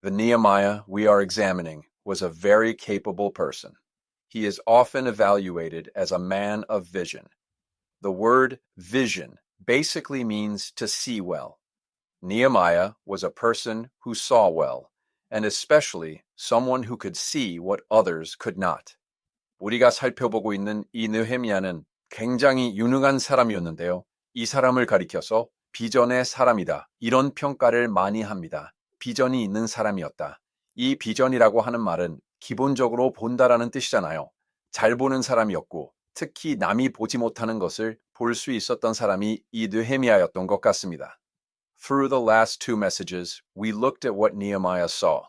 The Nehemiah we are examining was a very capable person. He is often evaluated as a man of vision. The word vision basically means to see well. Nehemiah was a person who saw well, and especially someone who could see what others could not. 우리가 살펴보고 있는 이 느헤미야는 굉장히 유능한 사람이었는데요. 이 사람을 가리켜서 비전의 사람이다. 이런 평가를 많이 합니다. 비전이 있는 사람이었다. 이 비전이라고 하는 말은 기본적으로 본다라는 뜻이잖아요. 잘 보는 사람이었고 특히 남이 보지 못하는 것을 볼 수 있었던 사람이 이 느헤미야였던 것 같습니다. Through the last two messages, we looked at what Nehemiah saw.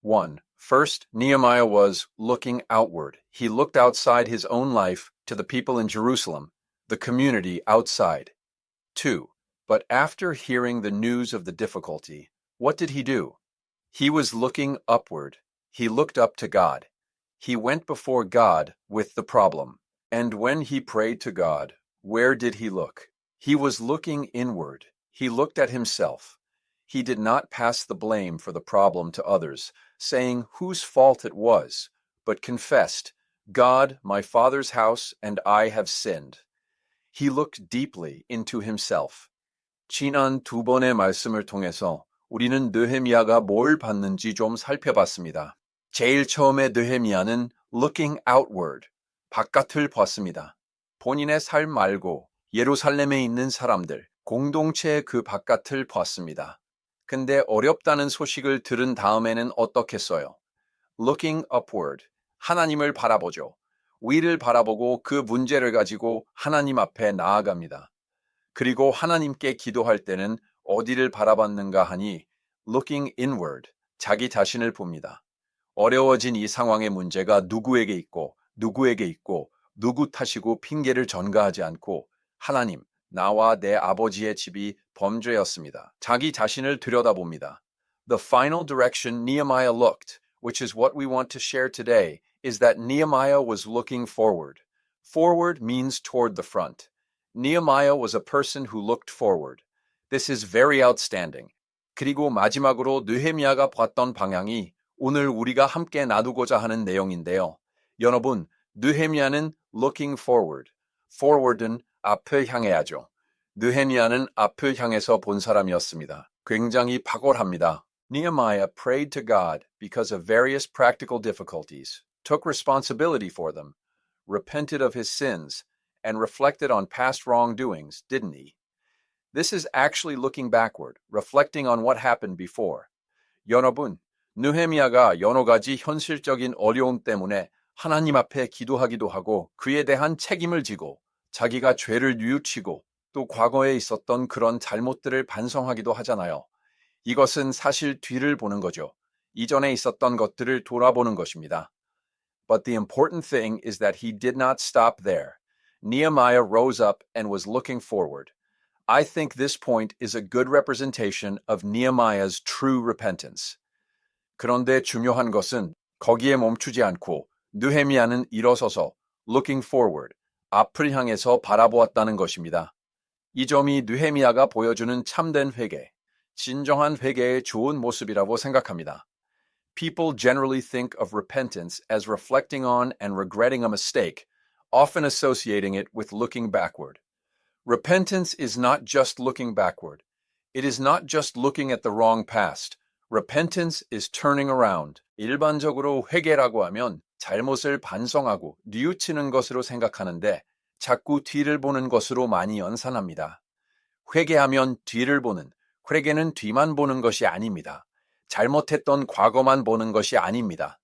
1. First, Nehemiah was looking outward. He looked outside his own life to the people in Jerusalem, the community outside. 2. But after hearing the news of the difficulty, what did he do? He was looking upward. He looked up to God. He went before God with the problem. And when he prayed to God, where did he look? He was looking inward. He looked at himself. He did not pass the blame for the problem to others, saying whose fault it was, but confessed, God, my father's house, and I have sinned. He looked deeply into himself. 지난 두 번의 말씀을 통해서 우리는 느헤미야가 뭘 봤는지 좀 살펴봤습니다. 제일 처음에 느헤미야는 looking outward, 바깥을 봤습니다. 본인의 삶 말고 예루살렘에 있는 사람들, 공동체의 그 바깥을 봤습니다. 근데 어렵다는 소식을 들은 다음에는 어떻겠어요? Looking upward, 하나님을 바라보죠. 위를 바라보고 그 문제를 가지고 하나님 앞에 나아갑니다. 그리고 하나님께 기도할 때는 어디를 바라봤는가 하니 looking inward, 자기 자신을 봅니다. 어려워진 이 상황의 문제가 누구에게 있고 누구 탓이고 핑계를 전가하지 않고 하나님, 나와 내 아버지의 집이 범죄였습니다. 자기 자신을 들여다봅니다. The final direction Nehemiah looked, which is what we want to share today, is that Nehemiah was looking forward. Forward means toward the front. Nehemiah was a person who looked forward. This is very outstanding. 그리고 마지막으로 느헤미야가 봤던 방향이 오늘 우리가 함께 나누고자 하는 내용인데요. 여러분, 느헤미야는 looking forward. forward은 앞을 향해야죠. 느헤미야는 앞을 향해서 본 사람이었습니다. 굉장히 탁월합니다. Nehemiah prayed to God because of various practical difficulties, took responsibility for them, repented of his sins, and reflected on past wrongdoings, didn't he? This is actually looking backward, reflecting on what happened before. 여러분, 느헤미야가 여러 가지 현실적인 어려움 때문에 하나님 앞에 기도하기도 하고 그에 대한 책임을 지고 자기가 죄를 뉘우치고 또 과거에 있었던 그런 잘못들을 반성하기도 하잖아요. 이것은 사실 뒤를 보는 거죠. 이전에 있었던 것들을 돌아보는 것입니다. But the important thing is that he did not stop there. Nehemiah rose up and was looking forward. I think this point is a good representation of Nehemiah's true repentance. 그런데 중요한 것은 거기에 멈추지 않고 느헤미야는 일어서서 looking forward, 앞을 향해서 바라보았다는 것입니다. 이 점이 느헤미야가 보여주는 참된 회개, 진정한 회개의 좋은 모습이라고 생각합니다. People generally think of repentance as reflecting on and regretting a mistake, often associating it with looking backward. Repentance is not just looking backward. It is not just looking at the wrong past. Repentance is turning around. 일반적으로 회개라고 하면 잘못을 반성하고 뉘우치는 것으로 생각하는데 자꾸 뒤를 보는 것으로 많이 연산합니다. 회개하면 뒤를 보는, 회개는 뒤만 보는 것이 아닙니다. 잘못했던 과거만 보는 것이 아닙니다.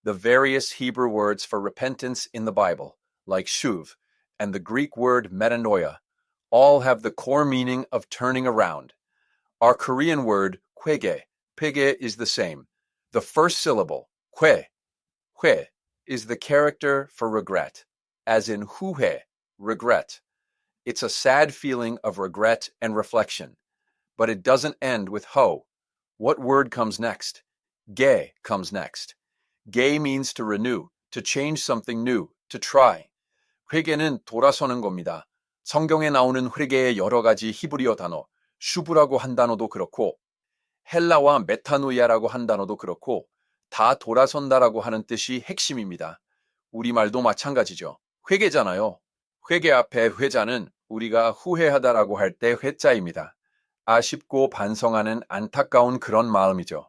The various Hebrew words for repentance in the Bible, like shuv, and the Greek word metanoia, all have the core meaning of turning around. Our Korean word 회개, 회개 is the same. The first syllable, 회, is the character for regret, as in 후회, regret. It's a sad feeling of regret and reflection. But it doesn't end with ho. What word comes next? 개 comes next. 개 means to renew, to change something new, to try. 회개는 돌아서는 겁니다. 성경에 나오는 회개의 여러 가지 히브리어 단어, 슈브라고 한 단어도 그렇고, 헬라와 메타노이아라고 한 단어도 그렇고 다 돌아선다라고 하는 뜻이 핵심입니다. 우리말도 마찬가지죠. 회개잖아요. 회개 앞에 회자는 우리가 후회하다라고 할 때 회자입니다. 아쉽고 반성하는 안타까운 그런 마음이죠.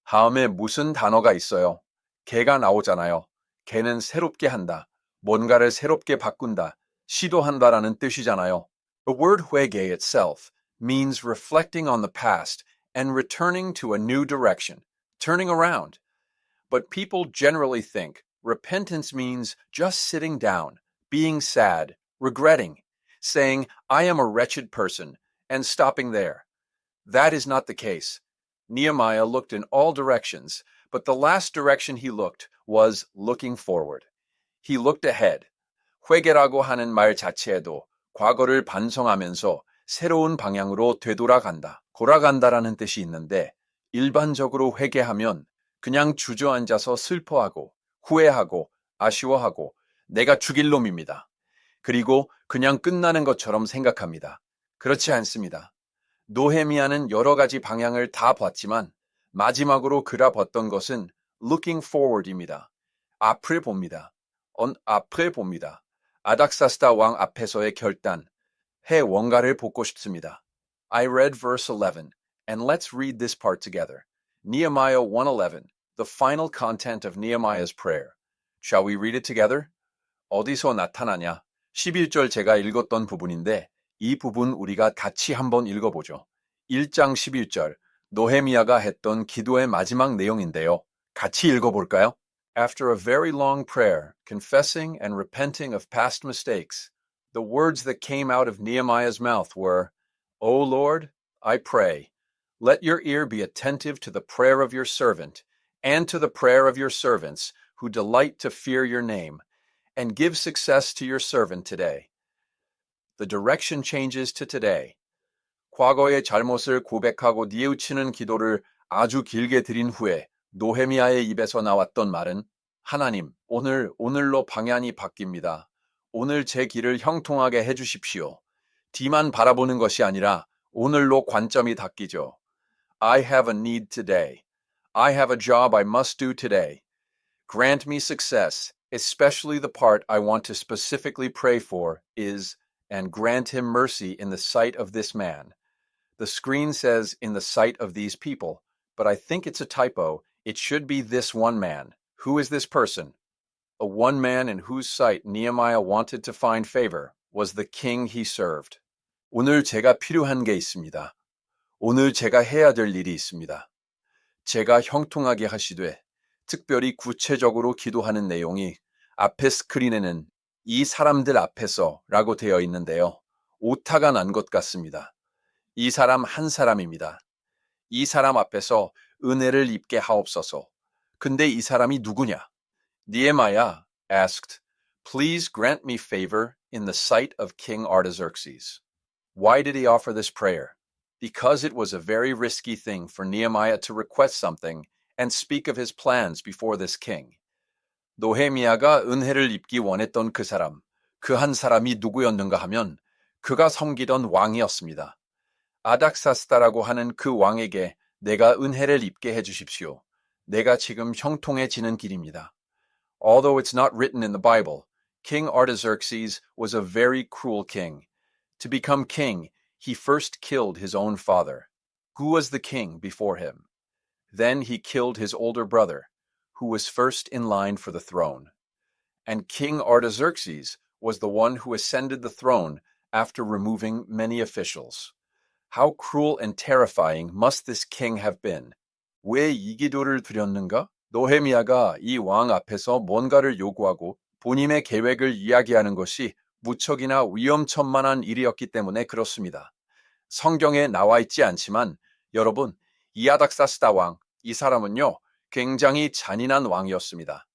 다음에 무슨 단어가 있어요? 개가 나오잖아요. 개는 새롭게 한다. 뭔가를 새롭게 바꾼다. 시도한다라는 뜻이잖아요. The word 회개 itself means reflecting on the past and returning to a new direction, turning around. But people generally think repentance means just sitting down, being sad, regretting, saying, I am a wretched person, and stopping there. That is not the case. Nehemiah looked in all directions, but the last direction he looked was looking forward. He looked ahead. 회개라고 하는 말 자체에도 과거를 반성하면서 새로운 방향으로 되돌아간다, 돌아간다라는 뜻이 있는데 일반적으로 회개하면 그냥 주저앉아서 슬퍼하고 후회하고 아쉬워하고 내가 죽일 놈입니다. 그리고 그냥 끝나는 것처럼 생각합니다. 그렇지 않습니다. 노헤미야는 여러 가지 방향을 다 봤지만 마지막으로 그라 봤던 것은 looking forward입니다. 앞을 봅니다. 앞을 봅니다. 아닥사스다 왕 앞에서의 결단, 해 원가를 보고 싶습니다. I read verse 11, and let's read this part together. Nehemiah 1:11, the final content of Nehemiah's prayer. Shall we read it together? 어디서 나타나냐? 11절 제가 읽었던 부분인데 이 부분 우리가 같이 한번 읽어보죠. 1장 11절, 노헤미야가 했던 기도의 마지막 내용인데요. 같이 읽어볼까요? After a very long prayer, confessing and repenting of past mistakes, the words that came out of Nehemiah's mouth were, O Lord, I pray, let your ear be attentive to the prayer of your servant and to the prayer of your servants who delight to fear your name, and give success to your servant today. The direction changes to today. 과거의 잘못을 고백하고 뉘우치는 기도를 아주 길게 드린 후에 노헤미야의 입에서 나왔던 말은 하나님, 오늘로 방향이 바뀝니다. 오늘 제 길을 형통하게 해주십시오. 뒤만 바라보는 것이 아니라 오늘로 관점이 바뀌죠. I have a need today. I have a job I must do today. Grant me success, especially the part I want to specifically pray for is, and grant him mercy in the sight of this man. The screen says in the sight of these people, but I think it's a typo. It should be this one man. Who is this person? A one man in whose sight Nehemiah wanted to find favor was the king he served. 오늘 제가 필요한 게 있습니다. 오늘 제가 해야 될 일이 있습니다. 제가 형통하게 하시되 특별히 구체적으로 기도하는 내용이 앞에 스크린에는 이 사람들 앞에서 라고 되어 있는데요. 오타가 난 것 같습니다. 이 사람 한 사람입니다. 이 사람 앞에서 은혜를 입게 하옵소서. 근데 이 사람이 누구냐? Nehemiah asked, Please grant me favor in the sight of King Artaxerxes. Why did he offer this prayer? Because it was a very risky thing for Nehemiah to request something and speak of his plans before this king. 노헤미야가 은혜를 입기 원했던 그 사람, 그 한 사람이 누구였는가 하면 그가 섬기던 왕이었습니다. 아닥사스다라고 하는 그 왕에게 내가 은혜를 입게 해주십시오. 내가 지금 형통해지는 길입니다. Although it's not written in the Bible, King Artaxerxes was a very cruel king. To become king, he first killed his own father, who was the king before him. Then he killed his older brother, who was first in line for the throne. And King Artaxerxes was the one who ascended the throne after removing many officials. How cruel and terrifying must this king have been? 왜 이 기도를 드렸는가? 노헤미야가 이 왕 앞에서 뭔가를 요구하고 본인의 계획을 이야기하는 것이 무척이나 위험천만한 일이었기 때문에 그렇습니다. 성경에 나와 있지 않지만 여러분, 이 아닥사스다 왕, 이 사람은요, 굉장히 잔인한 왕이었습니다.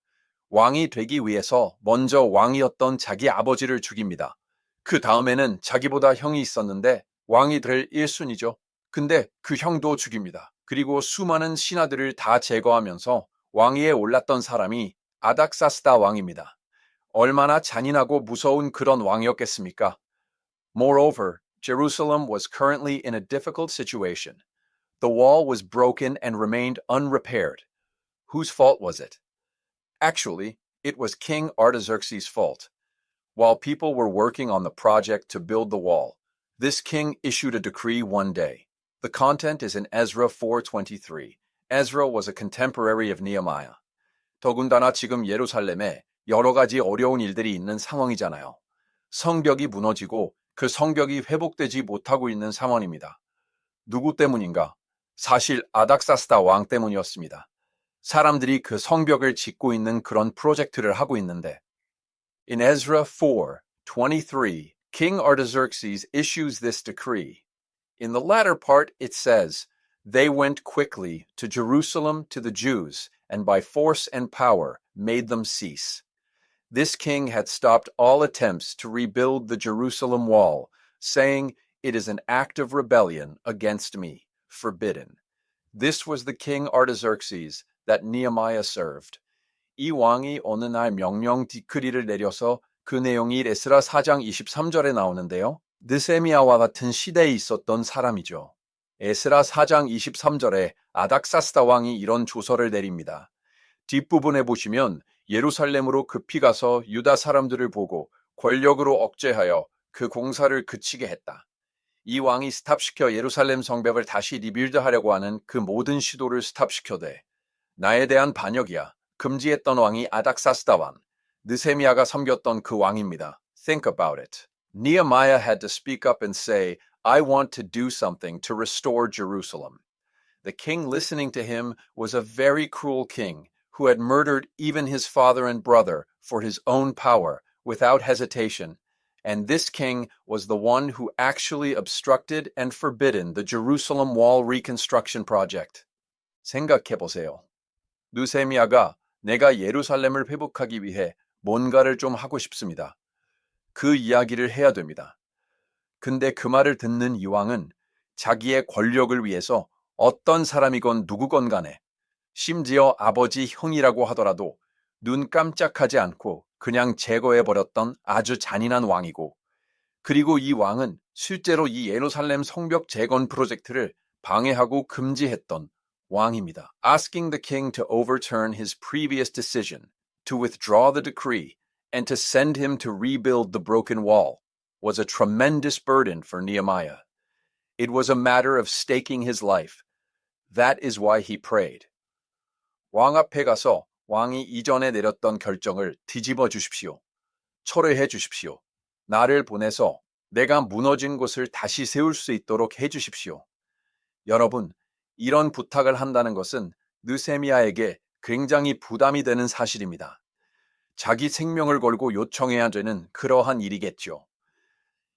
왕이 되기 위해서 먼저 왕이었던 자기 아버지를 죽입니다. 그 다음에는 자기보다 형이 있었는데 왕이 될 1순위죠. 근데 그 형도 죽입니다. 그리고 수많은 신하들을 다 제거하면서 왕위에 올랐던 사람이 아닥사스다 왕입니다. 얼마나 잔인하고 무서운 그런 왕이었겠습니까? Moreover, Jerusalem was currently in a difficult situation. The wall was broken and remained unrepaired. Whose fault was it? Actually, it was King Artaxerxes' fault. While people were working on the project to build the wall, this king issued a decree one day. The content is in Ezra 4:23. Ezra was a contemporary of Nehemiah. 더군다나 지금 예루살렘에 여러 가지 어려운 일들이 있는 상황이잖아요. 성벽이 무너지고 그 성벽이 회복되지 못하고 있는 상황입니다. 누구 때문인가? 사실 아닥사스다 왕 때문이었습니다. 사람들이 그 성벽을 짓고 있는 그런 프로젝트를 하고 있는데 In Ezra 4:23, King Artaxerxes issues this decree. In the latter part it says, They went quickly to Jerusalem to the Jews, and by force and power made them cease. This king had stopped all attempts to rebuild the Jerusalem wall, saying, It is an act of rebellion against me, forbidden. This was the king Artaxerxes that Nehemiah served. 이 왕이 어느 날 명령 디크리를 내려서 그 내용이 에스라 4장 23절에 나오는데요. 느세미야와 같은 시대에 있었던 사람이죠. 에스라 4장 23절에 아닥사스다 왕이 이런 조서를 내립니다. 뒷부분에 보시면 예루살렘으로 급히 가서 유다 사람들을 보고 권력으로 억제하여 그 공사를 그치게 했다. 이 왕이 스탑시켜 예루살렘 성벽을 다시 리빌드하려고 하는 그 모든 시도를 스탑시켜대. 나에 대한 반역이야. 금지했던 왕이 아닥사스다 왕, 느세미야가 섬겼던 그 왕입니다. Think about it. Nehemiah had to speak up and say, I want to do something to restore Jerusalem. The king listening to him was a very cruel king who had murdered even his father and brother for his own power without hesitation. And this king was the one who actually obstructed and forbidden the Jerusalem wall reconstruction project. 생각해 보세요. 느세미야가 내가 예루살렘을 회복하기 위해 뭔가를 좀 하고 싶습니다. 그 이야기를 해야 됩니다. 근데 그 말을 듣는 이 왕은 자기의 권력을 위해서 어떤 사람이건 누구건 간에 심지어 아버지 형이라고 하더라도 눈 깜짝하지 않고 그냥 제거해버렸던 아주 잔인한 왕이고 그리고 이 왕은 실제로 이 예루살렘 성벽 재건 프로젝트를 방해하고 금지했던 왕입니다. Asking the king to overturn his previous decision, to withdraw the decree, and to send him to rebuild the broken wall was a tremendous burden for Nehemiah. It was a matter of staking his life. That is why he prayed. 왕 앞에 가서 왕이 이전에 내렸던 결정을 뒤집어 주십시오. 철회해 주십시오. 나를 보내서 내가 무너진 곳을 다시 세울 수 있도록 해 주십시오. 여러분, 이런 부탁을 한다는 것은 느세미야에게 굉장히 부담이 되는 사실입니다. 자기 생명을 걸고 요청해야 되는 그러한 일이겠죠.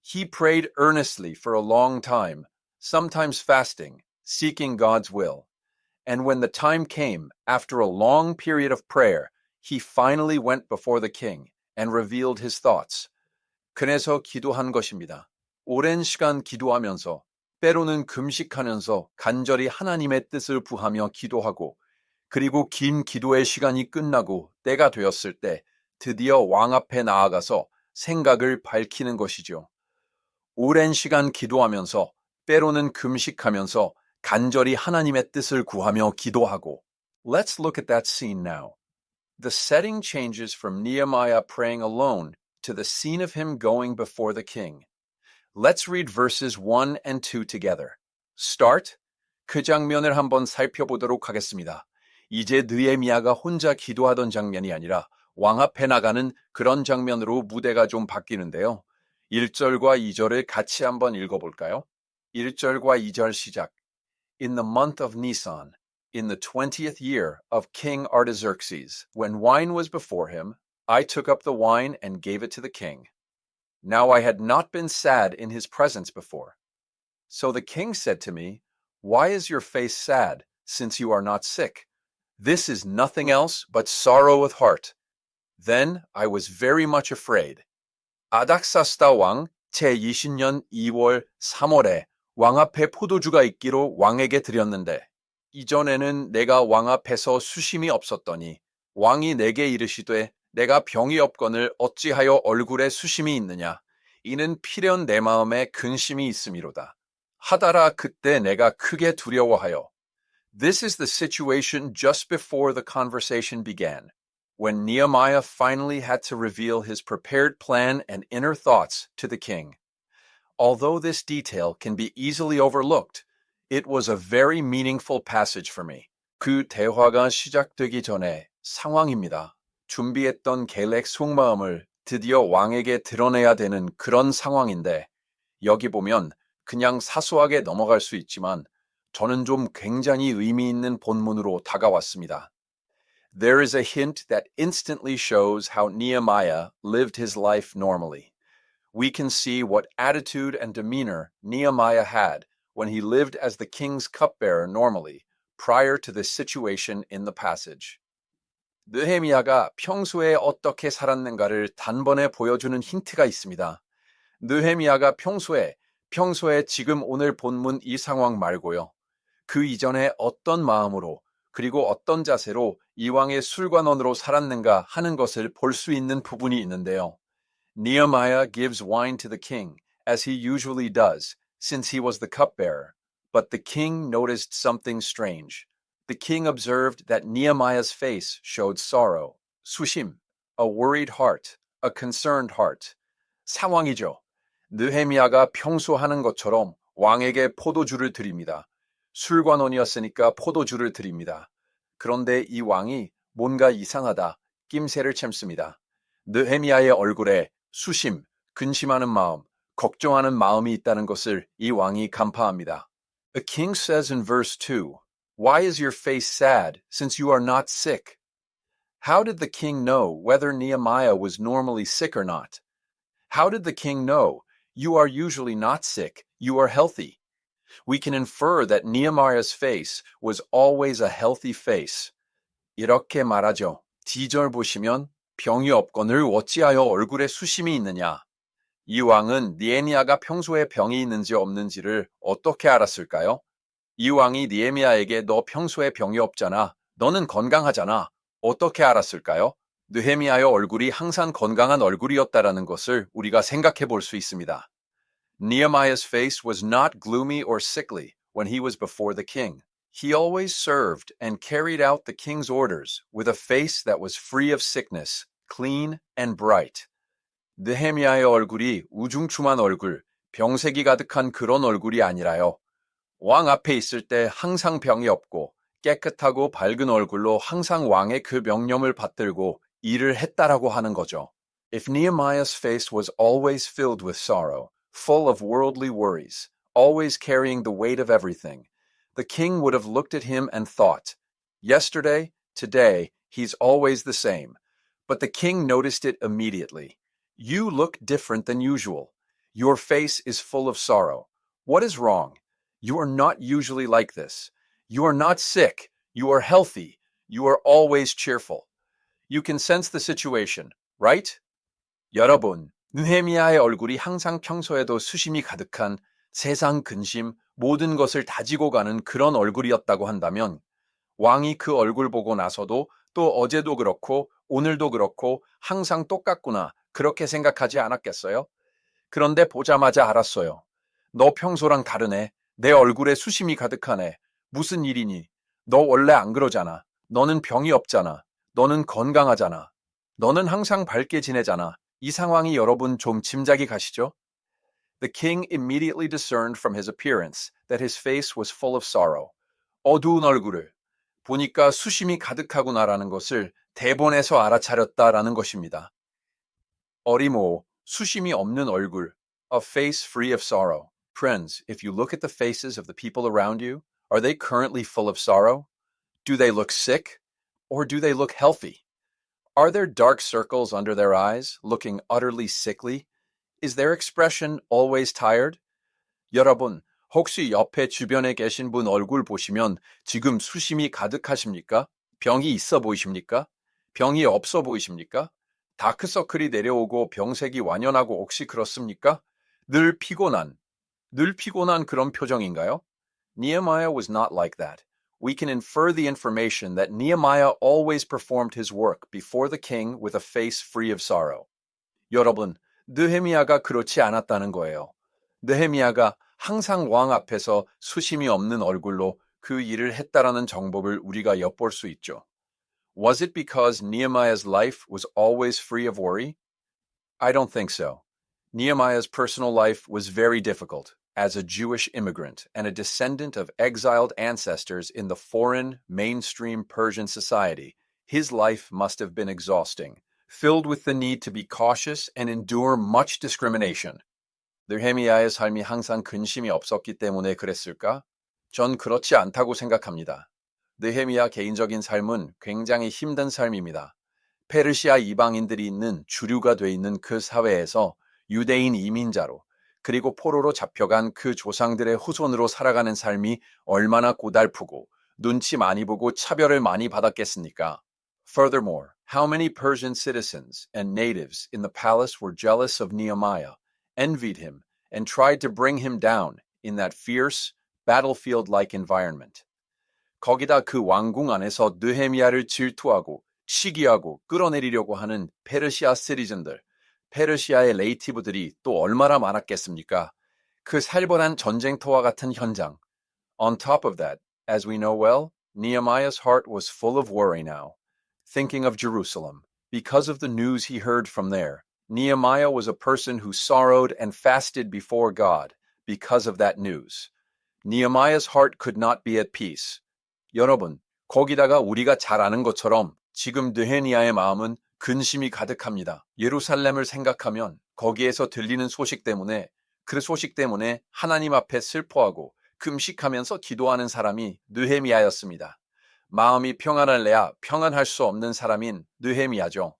He prayed earnestly for a long time, sometimes fasting, seeking God's will. And when the time came, after a long period of prayer, he finally went before the king and revealed his thoughts. 그래서 기도한 것입니다. 오랜 시간 기도하면서 때로는 금식하면서 간절히 하나님의 뜻을 구하며 기도하고 그리고 긴 기도의 시간이 끝나고 때가 되었을 때 드디어 왕 앞에 나아가서 생각을 밝히는 것이죠. 오랜 시간 기도하면서 때로는 금식하면서 간절히 하나님의 뜻을 구하며 기도하고 Let's look at that scene now. The setting changes from Nehemiah praying alone to the scene of him going before the king. Let's read verses 1 and 2 together. Start. 그 장면을 한번 살펴보도록 하겠습니다. 이제 느헤미야가 혼자 기도하던 장면이 아니라 왕 앞에 나가는 그런 장면으로 무대가 좀 바뀌는데요. 1절과 2절을 같이 한번 읽어볼까요? 1절과 2절 시작. In the month of Nisan, in the 20th year of King Artaxerxes, when wine was before him, I took up the wine and gave it to the king. Now I had not been sad in his presence before. So the king said to me, Why is your face sad, since you are not sick? This is nothing else but sorrow of heart. Then I was very much afraid. 아닥사스다 왕 제20년 2월 3월에 왕 앞에 포도주가 있기로 왕에게 드렸는데 이전에는 내가 왕 앞에서 수심이 없었더니 왕이 내게 이르시되 내가 병이 없거늘 어찌하여 얼굴에 수심이 있느냐 이는 필연 내 마음에 근심이 있음이로다. 하다라 그때 내가 크게 두려워하여. This is the situation just before the conversation began, when Nehemiah finally had to reveal his prepared plan and inner thoughts to the king. Although this detail can be easily overlooked, it was a very meaningful passage for me. 그 대화가 시작되기 전에 상황입니다. 준비했던 계획 속마음을 드디어 왕에게 드러내야 되는 그런 상황인데, 여기 보면 그냥 사소하게 넘어갈 수 있지만 저는 좀 굉장히 의미 있는 본문으로 다가왔습니다. There is a hint that instantly shows how Nehemiah lived his life normally. We can see what attitude and demeanor Nehemiah had when he lived as the king's cupbearer normally, prior to this situation in the passage. 느헤미야가 평소에 어떻게 살았는가를 단번에 보여주는 힌트가 있습니다. 느헤미야가 평소에 지금 오늘 본문 이 상황 말고요. 그 이전에 어떤 마음으로 그리고 어떤 자세로 이왕의 술관원으로 살았는가 하는 것을 볼 수 있는 부분이 있는데요. Nehemiah gives wine to the king, as he usually does, since he was the cupbearer. But the king noticed something strange. The king observed that Nehemiah's face showed sorrow, 수심, a worried heart, a concerned heart. 상황이죠. 느헤미야가 평소 하는 것처럼 왕에게 포도주를 드립니다. 술관원이었으니까 포도주를 드립니다. 그런데 이 왕이 뭔가 이상하다, 낌새를 참습니다. 느헤미야의 얼굴에 수심, 근심하는 마음, 걱정하는 마음이 있다는 것을 이 왕이 간파합니다. The king says in verse 2, Why is your face sad, since you are not sick? How did the king know whether Nehemiah was normally sick or not? How did the king know? You are usually not sick, you are healthy. We can infer that Nehemiah's face was always a healthy face. 이렇게 말하죠. D절 보시면 병이 없거늘 어찌하여 얼굴에 수심이 있느냐. 이 왕은 느헤미야가 평소에 병이 있는지 없는지를 어떻게 알았을까요? 이 왕이 느헤미야에게 너 평소에 병이 없잖아. 너는 건강하잖아. 어떻게 알았을까요? 느헤미야의 얼굴이 항상 건강한 얼굴이었다라는 것을 우리가 생각해 볼 수 있습니다. Nehemiah's face was not gloomy or sickly when he was before the king. He always served and carried out the king's orders with a face that was free of sickness, clean and bright. 느헤미야의 얼굴이 우중충한 얼굴, 병색이 가득한 그런 얼굴이 아니라요. 왕 앞에 있을 때 항상 병이 없고 깨끗하고 밝은 얼굴로 항상 왕의 그 명령을 받들고 일을 했다라고 하는 거죠. If Nehemiah's face was always filled with sorrow, full of worldly worries, always carrying the weight of everything, the king would have looked at him and thought, yesterday, today, he's always the same. But the king noticed it immediately. You look different than usual. Your face is full of sorrow. What is wrong? You are not usually like this. You are not sick. You are healthy. You are always cheerful. You can sense the situation, right? 여러분, 느헤미야의 얼굴이 항상 평소에도 수심이 가득한 세상 근심, 모든 것을 다지고 가는 그런 얼굴이었다고 한다면 왕이 그 얼굴 보고 나서도 또 어제도 그렇고 오늘도 그렇고 항상 똑같구나 그렇게 생각하지 않았겠어요? 그런데 보자마자 알았어요. 너 평소랑 다르네. 내 얼굴에 수심이 가득하네. 무슨 일이니? 너 원래 안 그러잖아. 너는 병이 없잖아. 너는 건강하잖아. 너는 항상 밝게 지내잖아. 이 상황이 여러분 좀 짐작이 가시죠? The king immediately discerned from his appearance that his face was full of sorrow. 어두운 얼굴을 보니까 수심이 가득하구나라는 것을 대본에서 알아차렸다라는 것입니다. 어리모, 수심이 없는 얼굴, a face free of sorrow. Friends, if you look at the faces of the people around you, are they currently full of sorrow? Do they look sick? Or do they look healthy? Are there dark circles under their eyes, looking utterly sickly? Is their expression always tired? 여러분, 혹시 옆에 주변에 계신 분 얼굴 보시면 지금 수심이 가득하십니까? 병이 있어 보이십니까? 병이 없어 보이십니까? 다크서클이 내려오고 병색이 완연하고 혹시 그렇습니까? 늘 피곤한 그런 표정인가요? Nehemiah was not like that. We can infer the information that Nehemiah always performed his work before the king with a face free of sorrow. 여러분, 느헤미야가 그렇지 않았다는 거예요. 느헤미야가 항상 왕 앞에서 수심이 없는 얼굴로 그 일을 했다라는 정보를 우리가 엿볼 수 있죠. Was it because Nehemiah's life was always free of worry? I don't think so. Nehemiah's personal life was very difficult. As a Jewish immigrant and a descendant of exiled ancestors in the foreign, mainstream Persian society, his life must have been exhausting, filled with the need to be cautious and endure much discrimination. 느헤미야의 삶이 항상 근심이 없었기 때문에 그랬을까? 전 그렇지 않다고 생각합니다. 느헤미야 개인적인 삶은 굉장히 힘든 삶입니다. 페르시아 이방인들이 있는 주류가 돼 있는 그 사회에서 유대인 이민자로 그리고 포로로 잡혀간 그 조상들의 후손으로 살아가는 삶이 얼마나 고달프고 눈치 많이 보고 차별을 많이 받았겠습니까? Furthermore, how many Persian citizens and natives in the palace were jealous of Nehemiah, envied him, and tried to bring him down in that fierce, battlefield-like environment. 거기다 그 왕궁 안에서 느헤미야를 질투하고 시기하고 끌어내리려고 하는 페르시아 시리즌들, 페르시아의 네이티브들이 또 얼마나 많았겠습니까? 그 살벌한 전쟁터와 같은 현장. On top of that, as we know well, Nehemiah's heart was full of worry now, thinking of Jerusalem. Because of the news he heard from there, Nehemiah was a person who sorrowed and fasted before God because of that news. Nehemiah's heart could not be at peace. 여러분, 거기다가 우리가 잘 아는 것처럼 지금 느헤미야의 마음은 근심이 가득합니다. 예루살렘을 생각하면 거기에서 들리는 소식 때문에 그 소식 때문에 하나님 앞에 슬퍼하고 금식하면서 기도하는 사람이 느헤미야였습니다. 마음이 평안할래야 평안할 수 없는 사람인 느헤미야죠.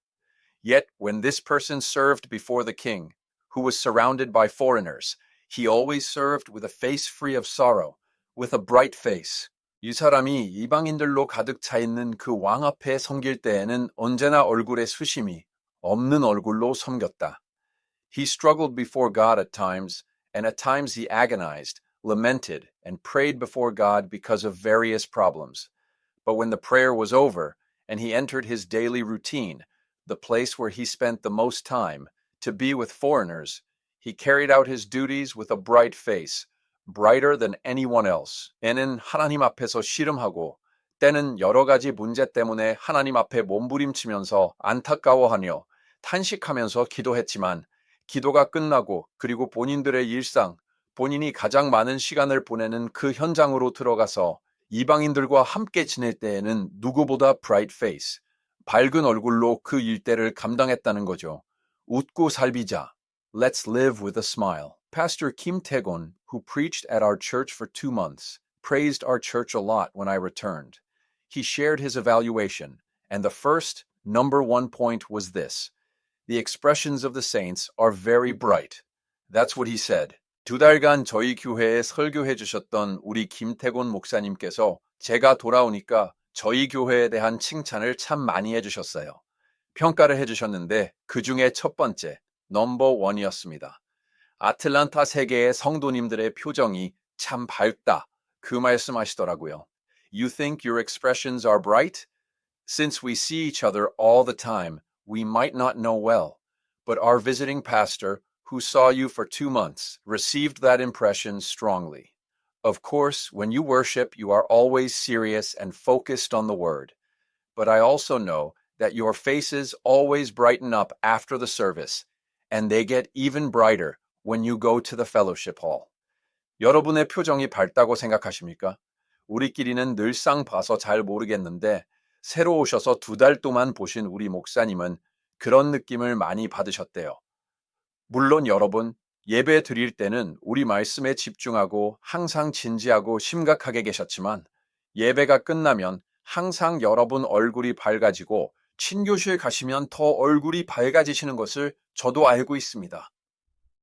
Yet when this person served before the king, who was surrounded by foreigners, he always served with a face free of sorrow, with a bright face. 이 사람이 이방인들로 가득 차 있는 그 왕 앞에 섬길 때에는 언제나 얼굴에 수심이 없는 얼굴로 섬겼다. He struggled before God at times, and at times he agonized, lamented, and prayed before God because of various problems. But when the prayer was over, and he entered his daily routine, the place where he spent the most time, to be with foreigners, he carried out his duties with a bright face, brighter than anyone else. 애는 하나님 앞에서 씨름하고 때는 여러 가지 문제 때문에 하나님 앞에 몸부림치면서 안타까워하며 탄식하면서 기도했지만 기도가 끝나고 그리고 본인들의 일상, 본인이 가장 많은 시간을 보내는 그 현장으로 들어가서 이방인들과 함께 지낼 때에는 누구보다 bright face, 밝은 얼굴로 그 일대를 감당했다는 거죠. 웃고 살비자. Let's live with a smile. Pastor Kim Tae-gon, who preached at our church for 2 months, praised our church a lot when I returned. He shared his evaluation, and the first, number one point was this. The expressions of the saints are very bright. That's what he said. 2달간 저희 교회에 설교해 주셨던 우리 김태곤 목사님께서 제가 돌아오니까 저희 교회에 대한 칭찬을 참 많이 해주셨어요. 평가를 해주셨는데 그 중에 첫 번째, 넘버 원이었습니다. 아틀란타 세계의 성도님들의 표정이 참 밝다. 그 말씀하시더라고요. You think your expressions are bright? Since we see each other all the time, we might not know well. But our visiting pastor, who saw you for 2 months, received that impression strongly. Of course, when you worship, you are always serious and focused on the word. But I also know that your faces always brighten up after the service, and they get even brighter when you go to the fellowship hall. 여러분의 표정이 밝다고 생각하십니까? 우리끼리는 늘상 봐서 잘 모르겠는데 새로 오셔서 2달 동안 보신 우리 목사님은 그런 느낌을 많이 받으셨대요. 물론 여러분, 예배 드릴 때는 우리 말씀에 집중하고 항상 진지하고 심각하게 계셨지만 예배가 끝나면 항상 여러분 얼굴이 밝아지고 친교실 가시면 더 얼굴이 밝아지시는 것을 저도 알고 있습니다.